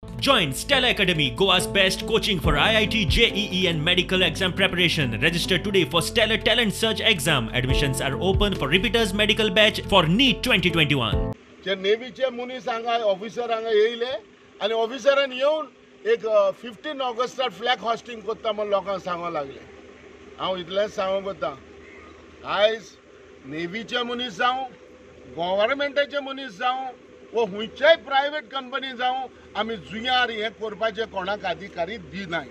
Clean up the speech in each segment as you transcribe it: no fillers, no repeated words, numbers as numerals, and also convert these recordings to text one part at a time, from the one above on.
Join Stella Academy, Goa's best coaching for IIT, JEE and medical exam preparation. Register today for Stellar Talent Search exam. Admissions are open for repeaters medical batch for NEET 2021. जे नेव्हीचे मुनीस हांगा officer हांगा येयले आनी ऑफिसरान येवन एक 15 ऑगस्टार flag hoisting करता म्हणून लोकांक सांगो लागले। हांव इतलेंच सांगूंक वता, आयज नेव्हीचे मनीस जावं, गव्हर्मेंटाचे मनीस जावं वो खंयच्याय प्रायवेट कंपनी जावं, आमी जुंयार हें करपाचें कोणाक अधिकारी दिनाय।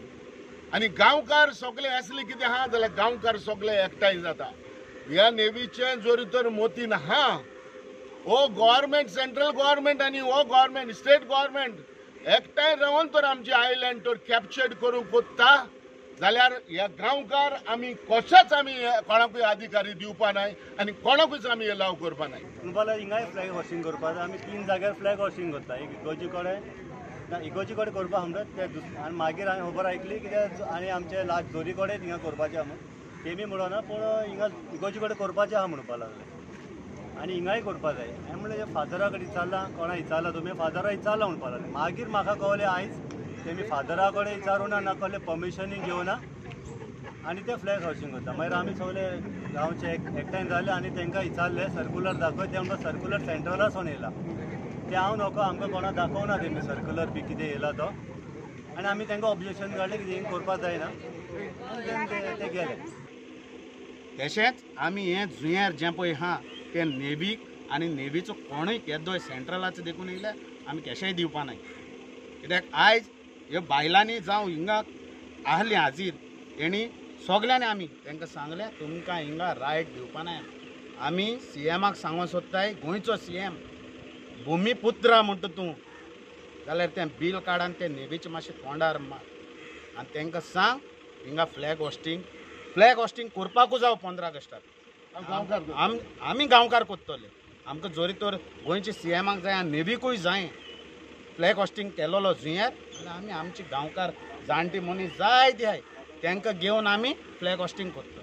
आनी गांवकार सगळे असले कितें आहा जाल्यार गांवकार सगळे एकठांय जाता। ह्या नेव्हीचे जोरी तर मोतीन आहा, हो गव्हर्मेंट, सेंट्रल गव्हर्मेंट आनी हो गव्हर्मेंट, स्टेट गव्हर्मेंट एकठांय रावन तर आमचे आयलँड तर कॅप्चर्ड करूंक कोत्ता जाल्यार ह्या गांवकार आमी कशेंच आमी कोणाकूय अधिकारी दिवपा नाय आनी कोणाकूच आमी एलाव करपा नाय। तुम्हाला हिंगाय फ्लॅग हॉस्टिंग करपाक आमी 3 जाग्यार फ्लॅग हॉस्टिंग करता। एक इगोजी कडेन करपा हमदा आनी मागीर हांवें खबर आयकली कित्याक आनी आमचे लास्ट जोरी कडेन हिंगा करपाचें आहा म्हणून तेमी म्हणना, पूण हिंगा इगोजी कडेन करपाचें आहा म्हणपा लागले आनी हिंगाय करपा जाय। हांवें म्हणलें फादरा कडेन विचारलां, कोणा विचारलां तुमी? फादरा विचारलां म्हणपा लागले। मागीर म्हाका कळलें आयज तेमी फादरा कडेन विचारून ना कसलें परमिशनी घेवना आनी ते फ्लॅग हॉस्टिंग करता। मागीर आमी सगळे गांवचे एकठांय जाले आनी तांकां विचारलें, सर्कुलर दाखय। ते म्हणटा सर्कुलर सेंट्रलासून येयला। ते हांव नको, आमकां कोणाक दाखोवना तेमी सर्कुलर बी कितें येयला तो। आनी आमी तांकां ऑब्जेक्शन काडलें की हें करपाक जायना आनी ते गेले। तशेंच आमी हें जुंयार जें पळय आहा तें नेव्हीक आनी नेव्हीचो कोणूय केदोय सेंट्रलाचो देखून येयल्यार आमी केशेंय दिवपा नाय। कित्याक आयज ह्यो बायलांनी जावं हिंगा आहली हाजीर तेणी सगल्यांनी आमी तांकां सांगलें तुमकां हिंगा रायट दिवपा नाय। आमी CMाक सांगूंक सोदताय, गोंयचो CM भुमीपुत्र म्हणटा तूं जाल्यार तें बील काडान तें नेव्हीचें मातशें तोंडार मार आनी तांकां सांग हिंगा फ्लॅग हॉस्टिंग करपाकूच जावं 15 ऑगस्टाक। आमी गांवकार कोत्तले, आमकां जोरी तर गोंयच्या CMाक जाय आनी नेव्हीकूय जाय फ्लॅग हॉस्टिंग केलोलो जुंयार, जाल्यार आमी आमची गांवकार जाणटी मनीस जाय ती आहाय तांकां घेवन आमी फ्लॅग हॉस्टिंग कोत्ता।